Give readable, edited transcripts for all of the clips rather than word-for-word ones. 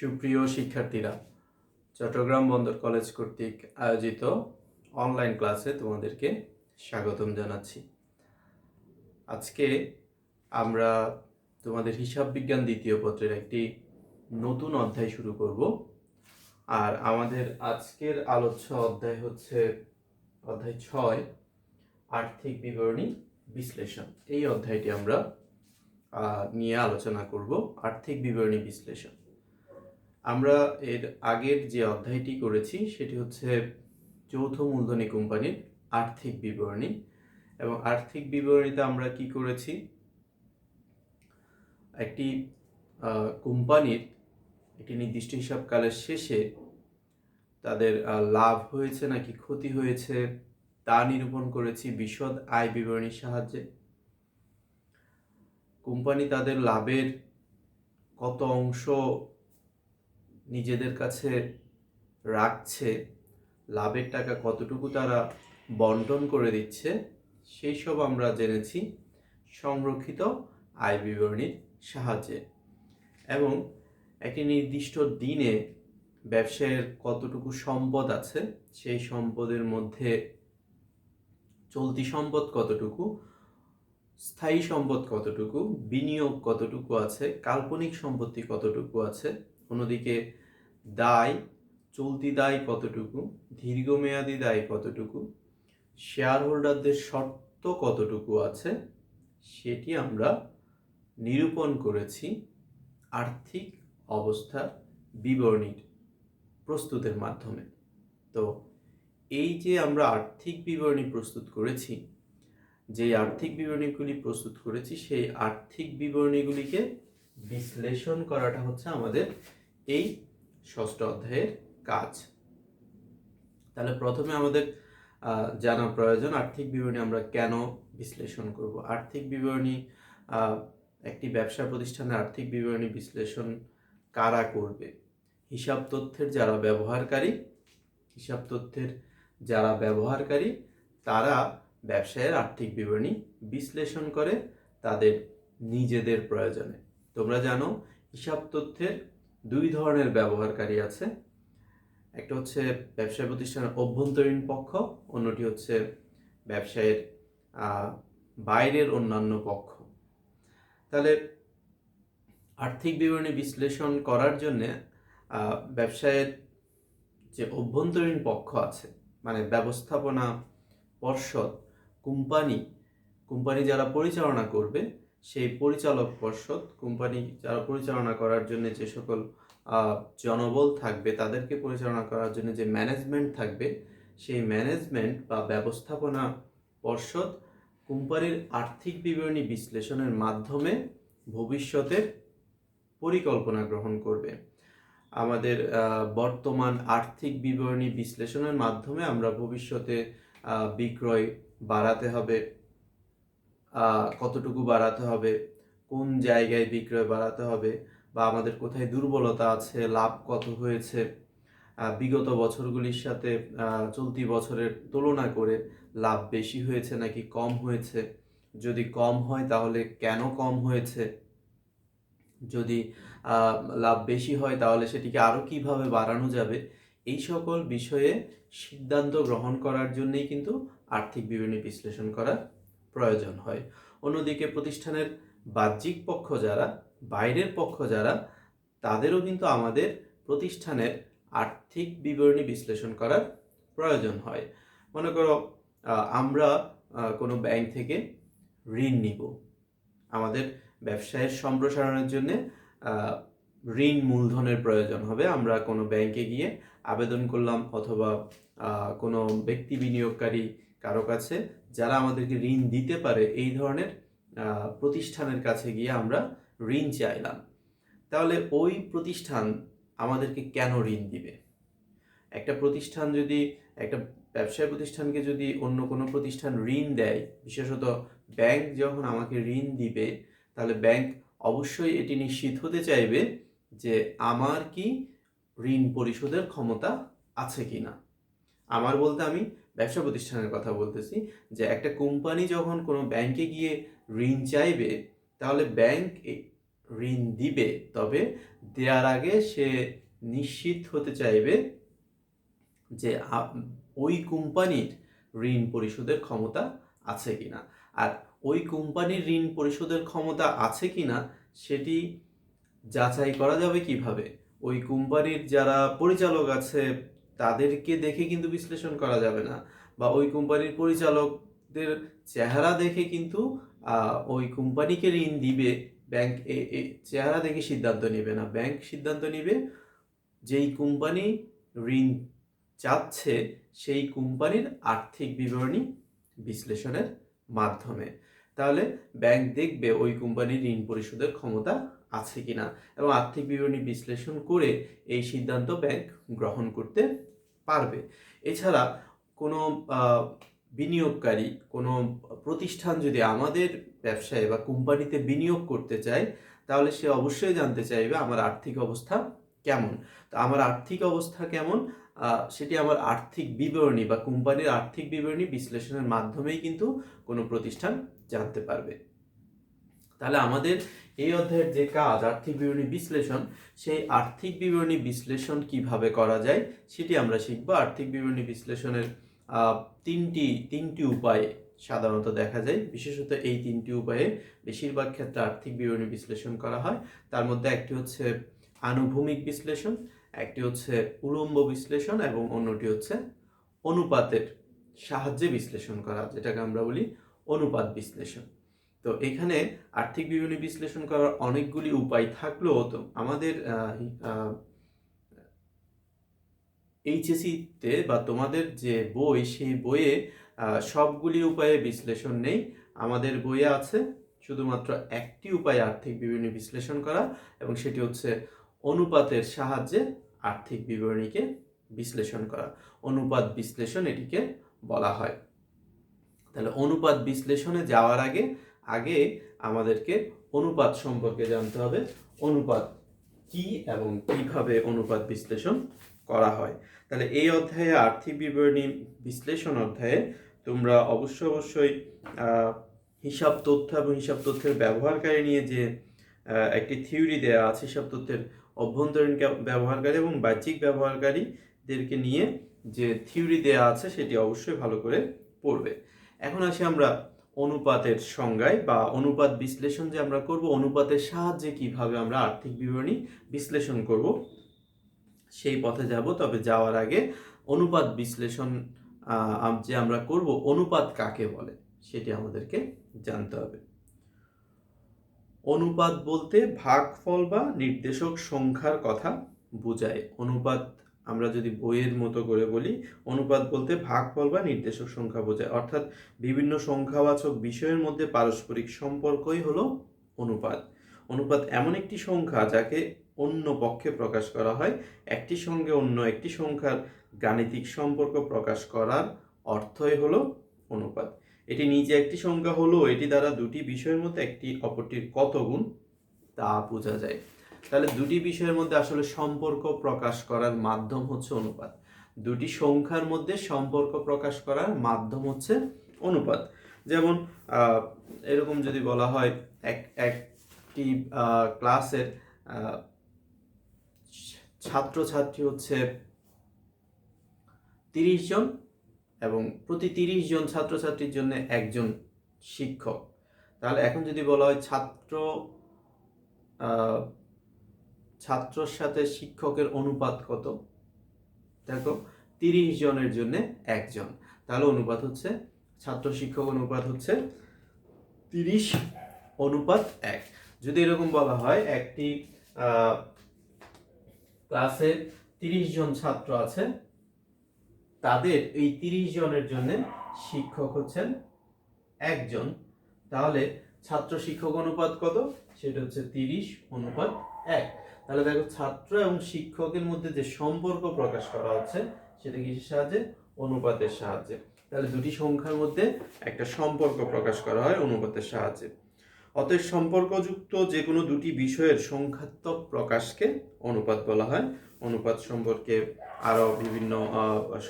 সুপ্রিয় শিক্ষার্থীরা, চট্টগ্রাম বন্দর কলেজ কর্তৃক আয়োজিত অনলাইন ক্লাসে তোমাদেরকে স্বাগতম জানাচ্ছি। আজকে আমরা তোমাদের হিসাব বিজ্ঞান দ্বিতীয় পত্রের একটি নতুন অধ্যায় শুরু করব। আর আমাদের আজকের আলোচ্য অধ্যায় হচ্ছে অধ্যায় 6, আর্থিক বিবরণী বিশ্লেষণ। এই অধ্যায়টি আমরা নিয়ে আলোচনা করব, আর্থিক বিবরণী বিশ্লেষণ। আমরা এর আগের যে অধ্যায়টি করেছি সেটি হচ্ছে যৌথ মূলধনী কোম্পানির আর্থিক বিবরণী, এবং আর্থিক বিবরণীতে আমরা কি করেছি, একটি কোম্পানির একটি নির্দিষ্ট হিসাবকালের শেষে তাদের লাভ হয়েছে নাকি ক্ষতি হয়েছে তা নিরূপণ করেছি বিশদ আয় বিবরণীর সাহায্যে। কোম্পানি তাদের লাভের কত অংশ নিজেদের কাছে রাখছে, লাভের টাকা কতটুকু তারা বন্টন করে দিচ্ছে, সেই সব আমরা জেনেছি সংরক্ষিত আয় বিবরণীর সাহায্যে। এবং একটি নির্দিষ্ট দিনে ব্যবসায়ের কতটুকু সম্পদ আছে, সেই সম্পদের মধ্যে চলতি সম্পদ কতটুকু, স্থায়ী সম্পদ কতটুকু, বিনিয়োগ কতটুকু আছে, কাল্পনিক সম্পত্তি কতটুকু আছে, অন্যদিকে দায়, চলতি দায় কতটুকু, দীর্ঘমেয়াদী দায় কতটুকু, শেয়ার হোল্ডারদের শর্ত কতটুকু আছে, সেটি আমরা নিরূপণ করেছি আর্থিক অবস্থার বিবরণীর প্রস্তুতের মাধ্যমে। তো এই যে আমরা আর্থিক বিবরণী প্রস্তুত করেছি, যে আর্থিক বিবরণীগুলি প্রস্তুত করেছি, সেই আর্থিক বিবরণীগুলিকে বিশ্লেষণ করাটা হচ্ছে আমাদের এই ষষ্ঠ অধ্যায়ের কাজ। তাহলে প্রথমে আমাদের জানা প্রয়োজন আর্থিক বিবরণী আমরা কেন বিশ্লেষণ করব। আর্থিক বিবরণী, একটি ব্যবসা প্রতিষ্ঠানের আর্থিক বিবরণী বিশ্লেষণ কারা করবে? হিসাব তথ্যের যারা ব্যবহারকারী তারা ব্যবসায়ের আর্থিক বিবরণী বিশ্লেষণ করে তাদের নিজেদের প্রয়োজনে। তোমরা জানো হিসাব তথ্যের দুই ধরনের ব্যবহারকারী আছে, একটা হচ্ছে ব্যবসায় প্রতিষ্ঠানের অভ্যন্তরীণ পক্ষ, অন্যটি হচ্ছে ব্যবসায়ের বাইরের অন্যান্য পক্ষ। তাহলে আর্থিক বিবরণী বিশ্লেষণ করার জন্যে ব্যবসায়ের যে অভ্যন্তরীণ পক্ষ আছে, মানে ব্যবস্থাপনা পর্ষদ, কোম্পানি যারা পরিচালনা করবে, সেই পরিচালক পর্ষদ, কোম্পানি যারা পরিচালনা করার জন্য যে সকল জনবল থাকবে, তাদেরকে পরিচালনা করার জন্য যে ম্যানেজমেন্ট থাকবে, সেই ম্যানেজমেন্ট বা ব্যবস্থাপনা পর্ষদ কোম্পানির আর্থিক বিবরণী বিশ্লেষণের মাধ্যমে ভবিষ্যতের পরিকল্পনা গ্রহণ করবে। আমাদের বর্তমান আর্থিক বিবরণী বিশ্লেষণের মাধ্যমে আমরা ভবিষ্যতে বিক্রয় বাড়াতে হবে, কতটুকু বাড়াতে হবে, কোন জায়গায় বিক্রয় বাড়াতে হবে, বা আমাদের কোথায় দুর্বলতা আছে, লাভ কত হয়েছে, বিগত বছরগুলির সাথে চলতি বছরের তুলনা করে লাভ বেশি হয়েছে নাকি কম হয়েছে, যদি কম হয় তাহলে কেন কম হয়েছে, যদি লাভ বেশি হয় তাহলে সেটিকে আরও কিভাবে বাড়ানো যাবে, এই সকল বিষয়ে সিদ্ধান্ত গ্রহণ করার জন্যই কিন্তু আর্থিক বিবরণী বিশ্লেষণ করার প্রয়োজন হয়। অন্যদিকে প্রতিষ্ঠানের বাহ্যিক পক্ষ যারা, বাইরের পক্ষ যারা, তাদেরও কিন্তু আমাদের প্রতিষ্ঠানের আর্থিক বিবরণী বিশ্লেষণ করার প্রয়োজন হয়। মনে করো আমরা কোনো ব্যাংক থেকে ঋণ নিব, আমাদের ব্যবসায়ের সম্প্রসারণের জন্য ঋণ মূলধনের প্রয়োজন হবে। আমরা কোনো ব্যাংকে গিয়ে আবেদন করলাম, অথবা কোনো ব্যক্তি বিনিয়োগকারী কারো কাছে যারা আমাদেরকে ঋণ দিতে পারে, এই ধরনের প্রতিষ্ঠানের কাছে গিয়ে আমরা ঋণ চাইলাম। তাহলে ওই প্রতিষ্ঠান আমাদেরকে কেন ঋণ দিবে? একটা প্রতিষ্ঠান যদি, একটা ব্যবসায় প্রতিষ্ঠানকে যদি অন্য কোনো প্রতিষ্ঠান ঋণ দেয়, বিশেষত ব্যাংক যখন আমাকে ঋণ দিবে, তাহলে ব্যাংক অবশ্যই এটি নিশ্চিত হতে চাইবে যে আমার কি ঋণ পরিশোধের ক্ষমতা আছে কিনা। আমার বলতে আমি ব্যবসা প্রতিষ্ঠানের কথা বলতেছি, যে একটা কোম্পানি যখন কোনো ব্যাংকে গিয়ে ঋণ চাইবে, তাহলে ব্যাংক ঋণ দিবে, তবে দেওয়ার আগে সে নিশ্চিত হতে চাইবে যে ওই কোম্পানির ঋণ পরিশোধের ক্ষমতা আছে কিনা। আর ওই কোম্পানির ঋণ পরিশোধের ক্ষমতা আছে কিনা সেটি যাচাই করা যাবে কিভাবে? ওই কোম্পানির যারা পরিচালক আছে তাদেরকে দেখে কিন্তু বিশ্লেষণ করা যাবে না, বা ওই কোম্পানির পরিচালকদের চেহারা দেখে কিন্তু ওই কোম্পানিকে ঋণ দিবে ব্যাংক চেহারা দেখে সিদ্ধান্ত নেবে না। ব্যাংক সিদ্ধান্ত নেবে যেই কোম্পানি ঋণ চাচ্ছে সেই কোম্পানির আর্থিক বিবরণী বিশ্লেষণের মাধ্যমে। তাহলে ব্যাংক দেখবে ওই কোম্পানির ঋণ পরিশোধের ক্ষমতা আছে কিনা, এবং আর্থিক বিবরণী বিশ্লেষণ করে এই সিদ্ধান্ত ব্যাংক গ্রহণ করতে পারবে। এছাড়া কোনো বিনিয়োগকারী, কোনো প্রতিষ্ঠান যদি আমাদের ব্যবসায় বা কোম্পানিতে বিনিয়োগ করতে চায়, তাহলে সে অবশ্যই জানতে চাইবে আমার আর্থিক অবস্থা কেমন। তো আমার আর্থিক অবস্থা কেমন সেটি আমার আর্থিক বিবরণী বা কোম্পানির আর্থিক বিবরণী বিশ্লেষণের মাধ্যমেই কিন্তু কোনো প্রতিষ্ঠান জানতে পারবে। তাহলে আমাদের এই অধ্যায়ের যে কাজ আর্থিক বিবরণী বিশ্লেষণ, সেই আর্থিক বিবরণী বিশ্লেষণ কিভাবে করা যায় সেটি আমরা শিখব। আর্থিক বিবরণী বিশ্লেষণের তিনটি উপায় সাধারণত দেখা যায়, বিশেষত এই তিনটি উপায়ে বেশিরভাগ ক্ষেত্রে আর্থিক বিবরণী বিশ্লেষণ করা হয়। তার মধ্যে একটি হচ্ছে আনুভূমিক বিশ্লেষণ, একটি হচ্ছে উলম্ব বিশ্লেষণ, এবং অন্যটি হচ্ছে অনুপাতের সাহায্যে বিশ্লেষণ করা, যেটাকে আমরা বলি অনুপাত বিশ্লেষণ। তো এখানে আর্থিক বিবরণী বিশ্লেষণ করার অনেকগুলি উপায় থাকলেও তো আমাদের এইচএসসিতে বা তোমাদের যে বই, সেই বইয়ে সবগুলি উপায়ে বিশ্লেষণ নেই। আমাদের বইয়ে আছে শুধুমাত্র একটি উপায় আর্থিক বিবরণী বিশ্লেষণ করা, এবং সেটি হচ্ছে অনুপাতের সাহায্যে আর্থিক বিবরণীকে বিশ্লেষণ করা। অনুপাত বিশ্লেষণ এটিকে বলা হয়। তাহলে অনুপাত বিশ্লেষণে যাওয়ার আগে আমাদেরকে অনুপাত সম্পর্কে জানতে হবে। অনুপাত কি এবং কিভাবে অনুপাত বিশ্লেষণ করা হয়। তাহলে এই অধ্যায়ে আর্থিক বিবরণী বিশ্লেষণ অধ্যায়ে তোমরা অবশ্যই হিসাব তথ্য এবং হিসাব তথ্যের ব্যবহারকারী নিয়ে যে একটি থিওরি দেওয়া আছে, হিসাব তথ্যের অভ্যন্তরীণ ব্যবহারকারী এবং বাহ্যিক ব্যবহারকারীদেরকে নিয়ে যে থিওরি দেওয়া আছে সেটি অবশ্যই ভালো করে পড়বে। এখন আসি আমরা অনুপাতের সংজ্ঞায়, বা অনুপাত বিশ্লেষণ যে আমরা করব, অনুপাতের সাহায্যে কিভাবে আমরা আর্থিক বিবরণী বিশ্লেষণ করব সেই পথে যাব। তবে যাওয়ার আগে অনুপাত বিশ্লেষণ যে আমরা করব, অনুপাত কাকে বলে সেটি আমাদেরকে জানতে হবে। অনুপাত বলতে ভাগফল বা নির্দেশক সংখ্যার কথা বোঝায়। অনুপাত আমরা যদি বইয়ের মতো করে বলি, অনুপাত বলতে ভাগফল বা নির্দেশক সংখ্যা বোঝায়, অর্থাৎ বিভিন্ন সংখ্যাবাচক বিষয়ের মধ্যে পারস্পরিক সম্পর্কই হলো অনুপাত। অনুপাত এমন একটি সংখ্যা যাকে অন্য পক্ষে প্রকাশ করা হয়। একটি সঙ্গে অন্য একটি সংখ্যার গাণিতিক সম্পর্ক প্রকাশ করার অর্থই হলো অনুপাত। এটি নিজে একটি সংখ্যা হলো এটি দ্বারা দুটি বিষয়ের মধ্যে একটি অপরটির কত গুণ তা বোঝা যায়। তাহলে দুটি বিষয়ের মধ্যে আসলে সম্পর্ক প্রকাশ করার মাধ্যম হচ্ছে অনুপাত। দুটি সংখ্যার মধ্যে সম্পর্ক প্রকাশ করার মাধ্যম হচ্ছে অনুপাত। যেমন এরকম যদি বলা হয় একটি ক্লাসের ছাত্রছাত্রী হচ্ছে 30 জন, এবং প্রতি 30 জন ছাত্রছাত্রীর জন্য একজন শিক্ষক। তাহলে এখন যদি বলা হয় ছাত্রর সাথে শিক্ষকের অনুপাত কত, দেখো 30 জনের জন্য একজন, তাহলে অনুপাত হচ্ছে ছাত্র শিক্ষক অনুপাত হচ্ছে 30:1। যদি এরকম বলা হয় একটি ক্লাসে 30 জন ছাত্র আছে, তাদের এই 30 জনের জন্য শিক্ষক হচ্ছেন একজন, তাহলে ছাত্র শিক্ষক অনুপাত কত, সেটা হচ্ছে 30:1। তাহলে দেখো ছাত্র এবং শিক্ষকের মধ্যে যে সম্পর্ক প্রকাশ করা হচ্ছে সেটা কিসের সাহায্যে, অনুপাতের সাহায্যে। তাহলে দুটি সংখ্যার মধ্যে একটা সম্পর্ক প্রকাশ করা হয় অনুপাতের সাহায্যে। অতএব সম্পর্কযুক্ত যে কোনো দুটি বিষয়ের সংখ্যাত্মক প্রকাশকে অনুপাত বলা হয়। অনুপাত সম্পর্কে আরো বিভিন্ন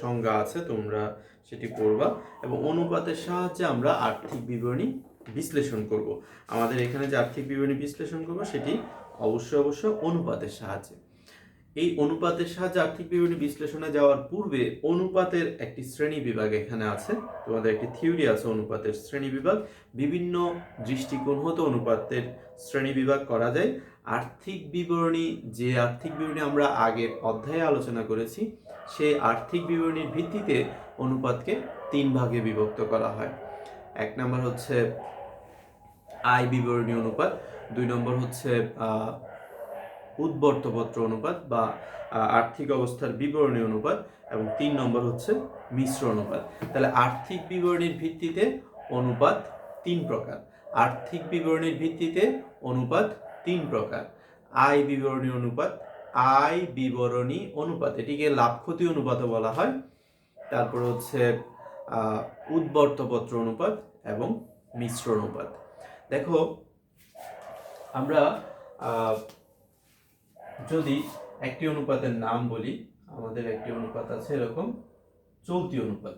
সংজ্ঞা আছে, তোমরা সেটি পড়বা। এবং অনুপাতের সাহায্যে আমরা আর্থিক বিবরণী বিশ্লেষণ করব। আমাদের এখানে যে আর্থিক বিবরণী বিশ্লেষণ করব সেটি অবশ্যই অনুপাতের সাহায্যে। এই অনুপাতের সাহায্যে আর্থিক বিবরণী বিশ্লেষণে যাওয়ার পূর্বে অনুপাতের একটি শ্রেণী বিভাগ এখানে আছে। তোমাদের একটি থিওরি আছে অনুপাতের শ্রেণী বিভাগ। বিভিন্ন দৃষ্টিকোণ হতে অনুপাতের শ্রেণী বিভাগ করা যায়। আর্থিক বিবরণী আমরা আগের অধ্যায়ে আলোচনা করেছি, সেই আর্থিক বিবরণীর ভিত্তিতে অনুপাতকে 3 ভাগে বিভক্ত করা হয়। 1 নম্বর হচ্ছে আয় বিবরণী অনুপাত, 2 নম্বর হচ্ছে উদ্বর্তপত্র অনুপাত বা আর্থিক অবস্থার বিবরণী অনুপাত, এবং 3 নম্বর হচ্ছে মিশ্র অনুপাত। তাহলে আর্থিক বিবরণীর ভিত্তিতে অনুপাত 3 প্রকার। আর্থিক বিবরণীর ভিত্তিতে অনুপাত 3 প্রকার। আয় বিবরণী অনুপাত, এটিকে লাভ ক্ষতি অনুপাতও বলা হয়। তারপর হচ্ছে উদ্বর্তপত্র অনুপাত এবং মিশ্র অনুপাত। দেখো, আমরা যদি একটি অনুপাতের নাম বলি, আমাদের একটি অনুপাত আছে এরকম চলতি অনুপাত,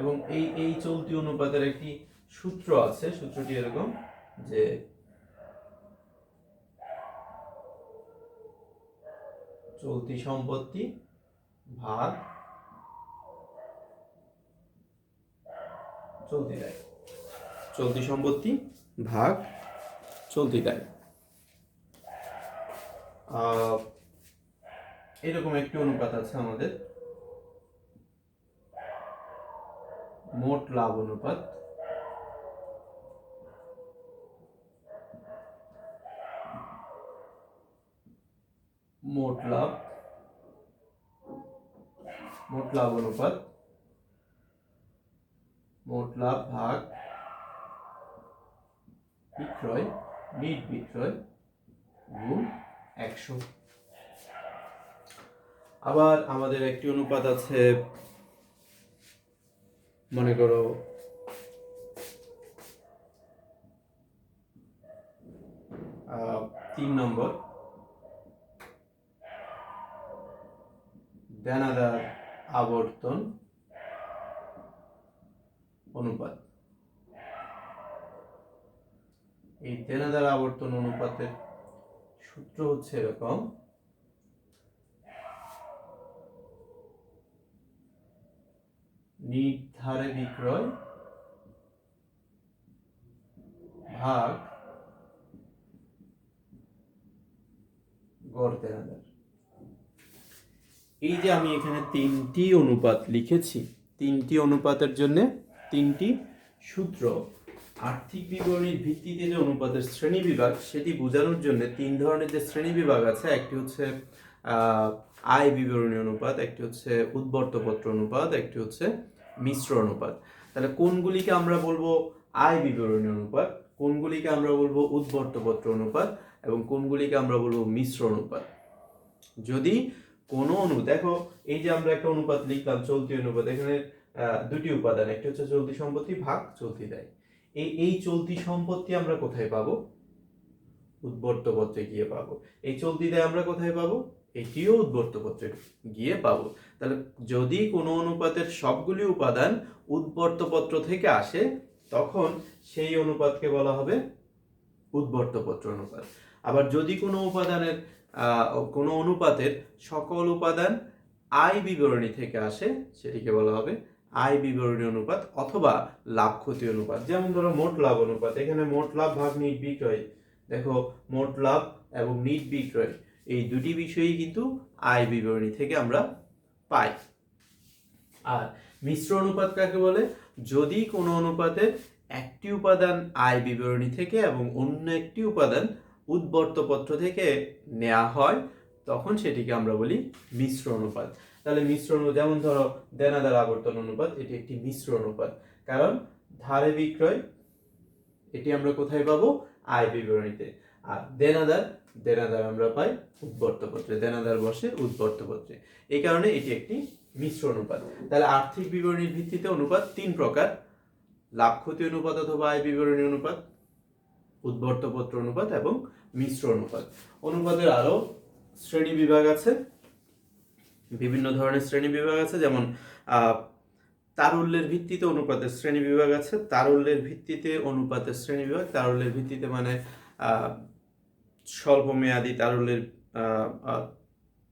এবং এই চলতি অনুপাতের একটি সূত্র আছে। সূত্রটি এরকম যে চলতি সম্পত্তি ভাগ চলতি দায়। চলতি সম্পত্তি ভাগ চলতি দায়, এরকম একটি অনুপাত আছে আমাদের মোট লাভ অনুপাত। মোট লাভ অনুপাত, মোট লাভ ভাগ বিক্রয়, নিট বিক্রয় গুণ 100। আবার আমাদের একটি অনুপাত আছে, মনে করো 3 নম্বর দেনাদার আবর্তন অনুপাত। এই দেনাদার আবর্তন অনুপাতের সূত্র হচ্ছে এরকম, নির্ধারে বিক্রয় ভাগ গড় দেনাদার। এই যে আমি এখানে 3টি অনুপাত লিখেছি, 3টি অনুপাতের জন্য 3টি সূত্র। আর্থিক বিবরণীর ভিত্তিতে যে অনুপাতের শ্রেণী বিভাগ, সেটি বোঝানোর জন্য 3 ধরনের যে শ্রেণী বিভাগ আছে, একটি হচ্ছে আয় বিবরণী অনুপাত, একটি হচ্ছে উদ্বর্তপত্র অনুপাত, একটি হচ্ছে মিশ্র অনুপাত। তাহলে কোনগুলিকে আমরা বলবো আয় বিবরণী অনুপাত, কোনগুলিকে আমরা বলবো উদ্বর্তপত্র অনুপাত, এবং কোনগুলিকে আমরা বলবো মিশ্র অনুপাত। যদি কোনো দেখো, এই যে আমরা একটা অনুপাত লিখলাম চলতি অনুপাত, এখানে 2টি উপাদান, একটি হচ্ছে চলতি সম্পত্তি ভাগ চলতি দায়। এই চলতি সম্পত্তি আমরা কোথায় পাবো? উদ্বর্তপত্রে গিয়ে পাবো। এই চলতি দায় আমরা কোথায় পাবো? এটিও উদ্বর্তপত্রে গিয়ে পাবো। তাহলে যদি কোনো অনুপাতের সবগুলি উপাদান উদ্বর্তপত্র থেকে আসে, তখন সেই অনুপাতকে বলা হবে উদ্বর্তপত্র অনুপাত। আবার যদি কোনো অনুপাতের সকল উপাদান আয় বিবরণী থেকে আসে, সেটিকে বলা হবে আয় বিবরণী অনুপাত অথবা লাভ ক্ষতি অনুপাত। যেমন ধরো মোট লাভ অনুপাত, এখানে মোট লাভ ভাগ নিট বিক্রয়। দেখো, মোট লাভ এবং নিট বিক্রয় এই দুটি বিষয়ই কিন্তু আয় বিবরণী থেকে আমরা পাই। আর মিশ্র অনুপাত কাকে বলে? যদি কোনো অনুপাতের একটি উপাদান আয় বিবরণী থেকে এবং অন্য একটি উপাদান উদ্বর্তপত্র থেকে নেওয়া হয়, তখন সেটিকে আমরা বলি মিশ্র অনুপাত। তাহলে যেমন ধরো দেনাদার আবর্তন অনুপাত, এটি একটি মিশ্র অনুপাত, কারণ ধারে বিক্রয় এটি আমরা কোথায় পাবো? আয় বিবরণীতে। আর দেনাদার আমরা পাই উদ্বর্তপত্রে, দেনাদার বসে উদ্বর্তপত্রে। এই কারণে এটি একটি মিশ্র অনুপাত। তাহলে আর্থিক বিবরণীর ভিত্তিতে অনুপাত 3 প্রকার: লাভ ক্ষতি অনুপাত অথবা আয় বিবরণী অনুপাত, উদ্বর্তপত্র অনুপাত এবং মিশ্র অনুপাত। অনুপাতের আরো শ্রেণী বিভাগ আছে, বিভিন্ন ধরনের শ্রেণী বিভাগ আছে, যেমন তারল্যের ভিত্তিতে অনুপাতের শ্রেণীবিভাগ আছে। তারল্যের ভিত্তিতে অনুপাতের শ্রেণীবিভাগ, তারল্যের ভিত্তিতে মানে স্বল্প মেয়াদি তারল্যের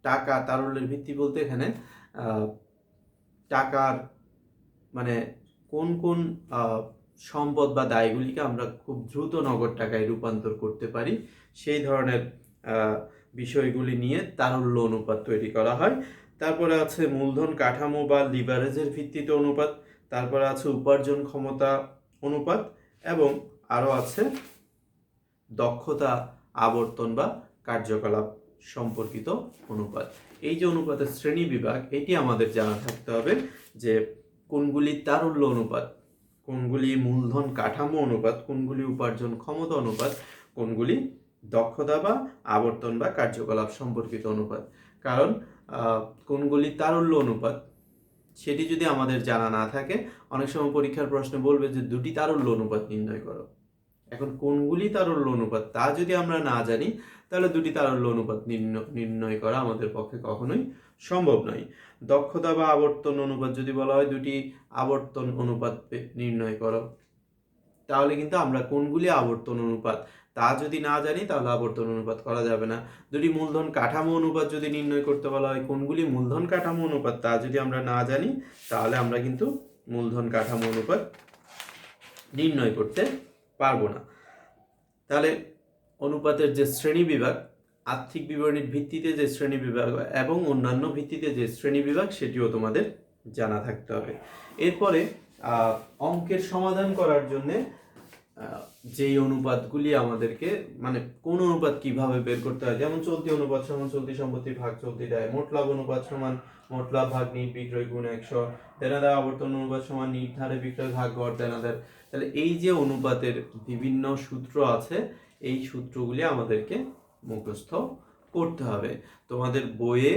টাকা, তারল্যের ভিত্তি বলতে এখানে টাকার মানে কোন কোন সম্পদ বা দায়গুলিকে আমরা খুব দ্রুত নগদ টাকায় রূপান্তর করতে পারি, সেই ধরনের বিষয়গুলি নিয়ে তারল্য অনুপাত তৈরি করা হয়। তারপরে আছে মূলধন কাঠামো বা লিভারেজের ভিত্তিতে অনুপাত, তারপরে আছে উপার্জন ক্ষমতা অনুপাত, এবং আরও আছে দক্ষতা আবর্তন বা কার্যকলাপ সম্পর্কিত অনুপাত। এই যে অনুপাতের শ্রেণী বিভাগ, এটি আমাদের জানা থাকতে হবে যে কোনগুলি তারল্য অনুপাত, কোনগুলি মূলধন কাঠামো অনুপাত, কোনগুলি উপার্জন ক্ষমতা অনুপাত, কোনগুলি দক্ষতা বা আবর্তন বা কার্যকলাপ সম্পর্কিত অনুপাত। কারণ কোনগুলি তারল্য অনুপাত সেটি যদি আমাদের জানা না থাকে, অনেক সময় পরীক্ষার প্রশ্নে বলবে যে দুটি তারল্য অনুপাত নির্ণয় করো। এখন কোনগুলি তারল্য অনুপাত তা যদি আমরা না জানি, তাহলে দুটি তারল্য অনুপাত নির্ণয় করা আমাদের পক্ষে কখনোই সম্ভব নয়। দক্ষতা বা আবর্তন অনুপাত যদি বলা হয় দুটি আবর্তন অনুপাত নির্ণয় করো, তাহলে কিন্তু আমরা কোনগুলি আবর্তন অনুপাত তা যদি না জানি, তাহলে আবর্তন অনুপাত করা যাবে না। দুটি মূলধন কাঠামো অনুপাত যদি নির্ণয় করতে বলা হয়, কোনগুলি মূলধন কাঠামো অনুপাত তা যদি আমরা না জানি, তাহলে আমরা কিন্তু মূলধন কাঠামো অনুপাত নির্ণয় করতে পারবো না। তাহলে অনুপাতের যে শ্রেণী বিভাগ, আর্থিক বিবরণীর ভিত্তিতে যে শ্রেণী বিভাগ এবং অন্যান্য ভিত্তিতে যে শ্রেণী বিভাগ, সেটিও তোমাদের জানা থাকতে হবে। এরপরে অঙ্কের সমাধান করার জন্যে যেই অনুপাতগুলি আমাদেরকে মানে কোন অনুপাত কিভাবে বের করতে হয়, যেমন চলতি অনুপাত সমান চলতি সম্পত্তি ভাগ চলতি দায়, মোট লাভ অনুপাত সমান মোট লাভ ভাগ নিট বিক্রয় গুণ 100, দেনাদার আবর্তন অনুপাত সমান নিট হারে বিক্রয় ভাগ গড় দেনাদার। তাহলে এই যে অনুপাতের বিভিন্ন সূত্র আছে, এই সূত্রগুলি আমাদেরকে মুখস্থ করতে হবে। তোমাদের বইয়ে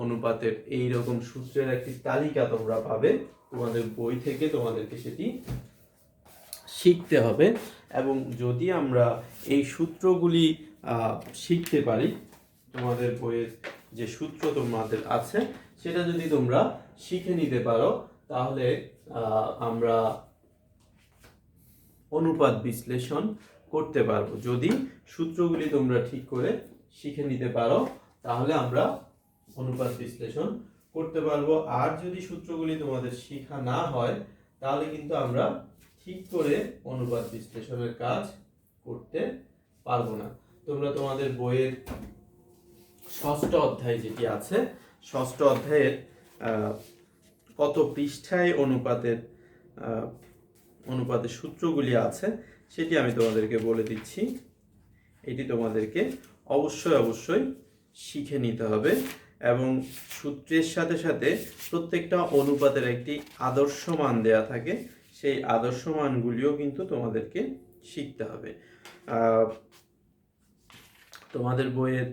অনুপাতের এই রকম সূত্রের একটি তালিকা তোমরা পাবে, তোমাদের বই থেকে তোমাদেরকে সেটি শিখতে হবে। এবং যদি আমরা এই সূত্রগুলি শিখতে পারি, তোমাদের বইয়ের যে সূত্র তোমাদের আছে সেটা যদি তোমরা শিখে নিতে পারো, তাহলে আমরা অনুপাত বিশ্লেষণ করতে পারবো। যদি সূত্রগুলি তোমরা ঠিক করে শিখে নিতে পারো, তাহলে আমরা অনুপাত বিশ্লেষণ করতে পারবো। আর যদি সূত্রগুলি তোমাদের শেখা না হয়, তাহলে কিন্তু আমরা ঠিক করে অনুপাত বিশ্লেষণের কাজ করতে পারবো না। তোমরা তোমাদের বইয়ের ষষ্ঠ অধ্যায় যেটি আছে, ষষ্ঠ অধ্যায়ের কত পৃষ্ঠায় অনুপাতের সূত্রগুলি আছে সেটি আমি তোমাদেরকে বলে দিচ্ছি। এটি তোমাদেরকে অবশ্যই শিখে নিতে হবে, এবং সূত্রের সাথে সাথে প্রত্যেকটা অনুপাতের একটি আদর্শ মান দেয়া থাকে, সেই আদর্শ মানগুলিও কিন্তু তোমাদেরকে শিখতে হবে। তোমাদের বইয়ের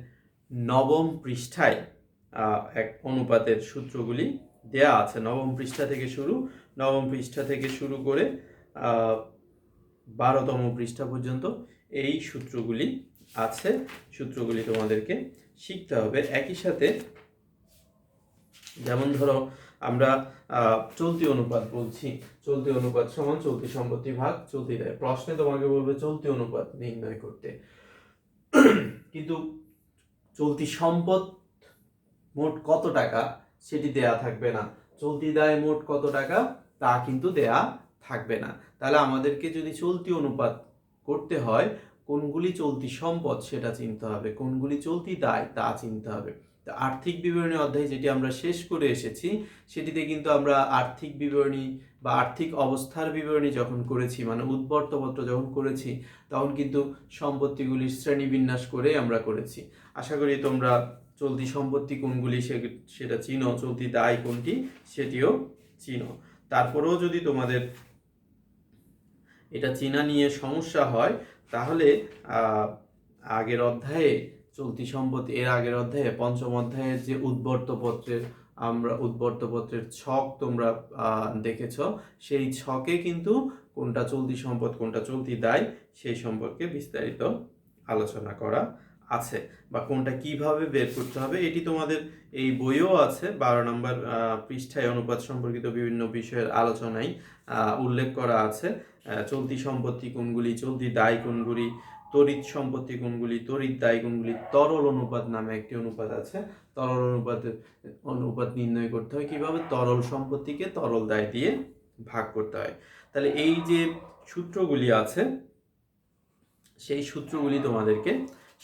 নবম পৃষ্ঠায় এক অনুপাতের সূত্রগুলি দেয়া আছে। নবম পৃষ্ঠা থেকে শুরু করে 12তম পৃষ্ঠা পর্যন্ত এই সূত্রগুলি আছে। সূত্রগুলি তোমাদেরকে শিখতে হবে। একই সাথে যেমন ধরো আমরা চলতি অনুপাত বলছি, চলতি অনুপাত সমান চলতি সম্পত্তি ভাগ চলতি দায়। প্রশ্নে তোমাকে বলবে চলতি অনুপাত নির্ণয় করতে, কিন্তু চলতি সম্পদ মোট কত টাকা সেটি দেয়া থাকবে না, চলতি দায় মোট কত টাকা তা কিন্তু দেয়া থাকবে না। তাহলে আমাদেরকে যদি চলতি অনুপাত করতে হয়, কোনগুলি চলতি সম্পদ সেটা চিনতে হবে, কোনগুলি চলতি দায় তা চিনতে হবে। তো আর্থিক বিবরণী অধ্যায় যেটি আমরা শেষ করে এসেছি, সেটিতে কিন্তু আমরা আর্থিক বিবরণী বা আর্থিক অবস্থার বিবরণী যখন করেছি, মানে উদ্বর্তপত্র যখন করেছি, তখন কিন্তু সম্পত্তিগুলির শ্রেণীবিন্যাস করে আমরা করেছি। আশা করি তোমরা চলতি সম্পত্তি কোনগুলি সেটা চিনো, চলতি দায় কোনটি সেটিও চিনো। তারপরেও যদি তোমাদের এটা চেনা নিয়ে সমস্যা হয়, তাহলে আগের অধ্যায়ে চলতি সম্পত্তি, এর আগের অধ্যায়ে পঞ্চম অধ্যায়ের যে উদ্বর্তপত্রের ছক তোমরা দেখেছ, সেই ছকে কিন্তু কোনটা চলতি সম্পদ কোনটা চলতি দায় সেই সম্পর্কে বিস্তারিত আলোচনা করা আছে বা কোনটা কিভাবে বের করতে হবে এটি তোমাদের এই বইও আছে। 12 নম্বর পৃষ্ঠায় অনুপাত সম্পর্কিত বিভিন্ন বিষয়ের আলোচনায় উল্লেখ করা আছে। চলতি সম্পত্তি কোনগুলি, চলতি দায় কোনগুলি, তড়িৎ সম্পত্তি কোনগুলি, তড়িৎ দায় কোনগুলি, তরল অনুপাত নামে একটি অনুপাত আছে। তরল অনুপাত নির্ণয় করতে হয় কিভাবে, তরল সম্পত্তিকে তরল দায় দিয়ে ভাগ করতে হয়। তাহলে এই যে সূত্রগুলি আছে সেই সূত্রগুলি তোমাদেরকে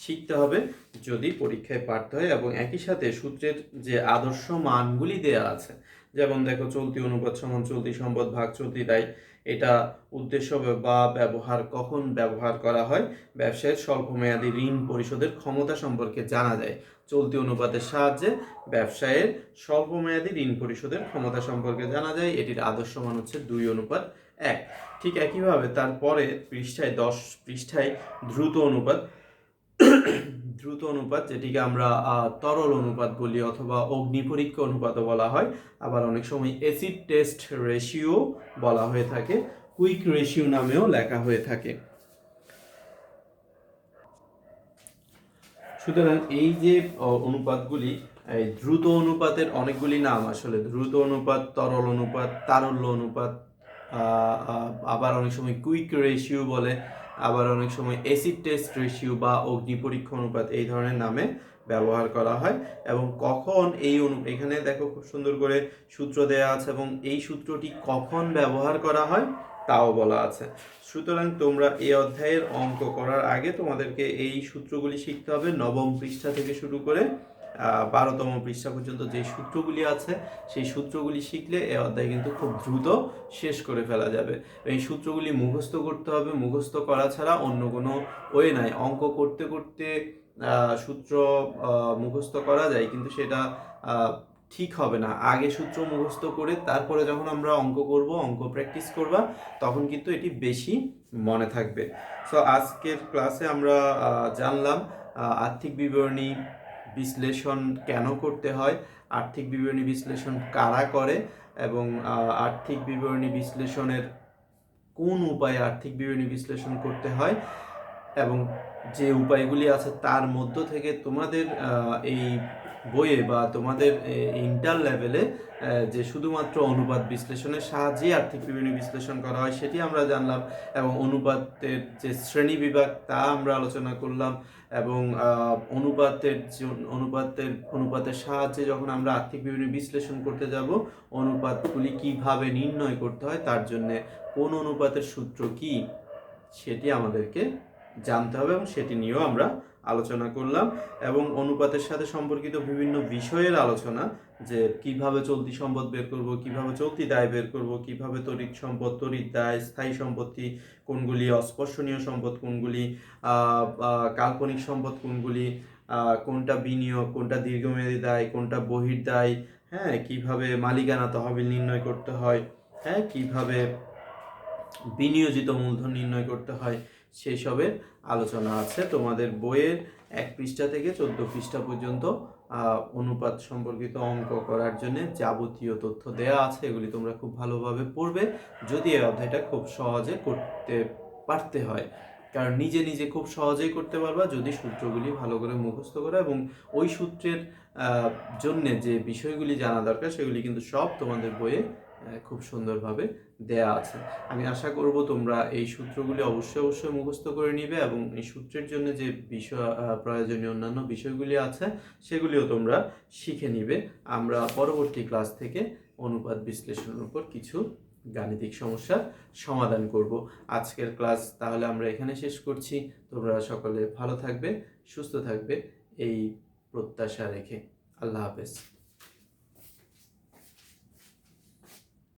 শিখতে হবে যদি পরীক্ষায় পারতে হয়, এবং একই সাথে সূত্রের যে আদর্শ মানগুলি দেয়া আছে, যেমন দেখো চলতি অনুপাত সমান চলতি সম্পদ ভাগ চলতি দায়, এটা উদ্দেশ্য বা ব্যবহার কখন ব্যবহার করা হয়, ব্যবসায়ের স্বল্পমেয়াদী ঋণ পরিশোধের ক্ষমতা সম্পর্কে জানা যায়। চলতি অনুপাতের সাহায্যে ব্যবসায়ের স্বল্পমেয়াদী ঋণ পরিশোধের ক্ষমতা সম্পর্কে জানা যায়। এটির আদর্শ মান হচ্ছে 2:1। ঠিক একইভাবে তারপরে পৃষ্ঠায় 10 পৃষ্ঠায় দ্রুত অনুপাত যেটিকে আমরা তরল অনুপাত বলি অথবা অগ্নি পরীক্ষা অনুপাতও বলা হয়, আবার অনেক সময় অ্যাসিড টেস্ট রেশিও বলা হয়ে থাকে, কুইক রেশিও নামেও লেখা হয়ে থাকে। সুতরাং এই যে অনুপাতগুলি, এই দ্রুত অনুপাতের অনেকগুলি নাম আসলে, দ্রুত অনুপাত, তরল অনুপাত, তারল্য অনুপাত, আবার অনেক সময় কুইক রেশিও বলে, আবার অনেক সময় অ্যাসিড টেস্ট রেশিও বা অগ্নি পরীক্ষা অনুপাত এই ধরনের নামে ব্যবহার করা হয়। এবং কখন এখানে দেখো খুব সুন্দর করে সূত্র দেয়া আছে এবং এই সূত্রটি কখন ব্যবহার করা হয় তাও বলা আছে। সুতরাং তোমরা এই অধ্যায়ের অঙ্ক করার আগে তোমাদেরকে এই সূত্রগুলি শিখতে হবে। 9ম পৃষ্ঠা থেকে শুরু করে 12তম পৃষ্ঠা পর্যন্ত যে সূত্রগুলি আছে সেই সূত্রগুলি শিখলে এই অধ্যায় কিন্তু খুব দ্রুত শেষ করে ফেলা যাবে। এই সূত্রগুলি মুখস্থ করতে হবে, মুখস্থ করা ছাড়া অন্য কোনো ওয়ে নাই। অঙ্ক করতে করতে সূত্র মুখস্থ করা যায়, কিন্তু সেটা ঠিক হবে না। আগে সূত্র মুখস্থ করে তারপরে যখন আমরা অঙ্ক করব, অঙ্ক প্র্যাকটিস করবা, তখন কিন্তু এটি বেশি মনে থাকবে। সো আজকের ক্লাসে আমরা জানলাম আর্থিক বিবরণী বিশ্লেষণ কেন করতে হয়, আর্থিক বিবরণী বিশ্লেষণ কারা করে, এবং আর্থিক বিবরণী বিশ্লেষণের কোন উপায়ে আর্থিক বিবরণী বিশ্লেষণ করতে হয়, এবং যে উপায়গুলি আছে তার মধ্য থেকে তোমাদের এই বইয়ে বা তোমাদের ইন্টার লেভেলে যে শুধুমাত্র অনুপাত বিশ্লেষণের সাহায্যে আর্থিক বিবরণী বিশ্লেষণ করা হয় সেটি আমরা জানলাম, এবং অনুপাতের যে শ্রেণী বিভাগ তা আমরা আলোচনা করলাম, এবং অনুপাতের সাহায্যে যখন আমরা আর্থিক বিবরণী বিশ্লেষণ করতে যাব, অনুপাতগুলি কিভাবে নির্ণয় করতে হয়, তার জন্য কোন অনুপাতের সূত্র কি সেটি আমাদেরকে জানতে হবে, এবং সেটি নিয়েও আমরা আলোচনা করলাম। এবং অনুপাতের সাথে সম্পর্কিত বিভিন্ন বিষয়ের আলোচনা, যে কিভাবে চলতি সম্পদ বের করব, কিভাবে চলতি দায় বের করব, কিভাবে তড়িৎ সম্পদ, তড়িৎ দায়, স্থায়ী সম্পত্তি কোনগুলি, অস্পর্শনীয় সম্পদ কোনগুলি, কাল্পনিক সম্পদ কোনগুলি, কোনটা বিনিয়োগ, কোনটা দীর্ঘমেয়াদী দায়, কোনটা বহির্দায়, হ্যাঁ, কিভাবে মালিকানা তহবিল নির্ণয় করতে হয়, হ্যাঁ, কিভাবে বিনিয়োজিত মূলধন নির্ণয় করতে হয়, সেই সবের আলোচনা আছে তোমাদের বইয়ের 1 পৃষ্ঠা থেকে 14 পৃষ্ঠা পর্যন্ত। অনুপাত সম্পর্কিত অঙ্ক করার জন্য যাবতীয় তথ্য দেয়া আছে, এগুলি তোমরা খুব ভালোভাবে পড়বে যদি এই অধ্যায়টা খুব সহজে করতে পারতে হয়। কারণ নিজে নিজে খুব সহজেই করতে পারবা যদি সূত্রগুলি ভালো করে মুখস্থ করো, এবং ওই সূত্রের জন্য যে বিষয়গুলি জানা দরকার সেগুলি কিন্তু সব তোমাদের বইয়ে খুব সুন্দরভাবে দেয়া আছে। আমি আশা করব তোমরা এই সূত্রগুলি অবশ্যই মুখস্থ করে নিবে, এবং এই সূত্রের জন্য যে বিষয় প্রয়োজনীয় অন্যান্য বিষয়গুলি আছে সেগুলিও তোমরা শিখে নিবে। আমরা পরবর্তী ক্লাস থেকে অনুপাত বিশ্লেষণের উপর কিছু গাণিতিক সমস্যার সমাধান করব। আজকের ক্লাস তাহলে আমরা এখানে শেষ করছি। তোমরা সকলে ভালো থাকবে, সুস্থ থাকবে এই প্রত্যাশা রেখে। আল্লাহ হাফেজ।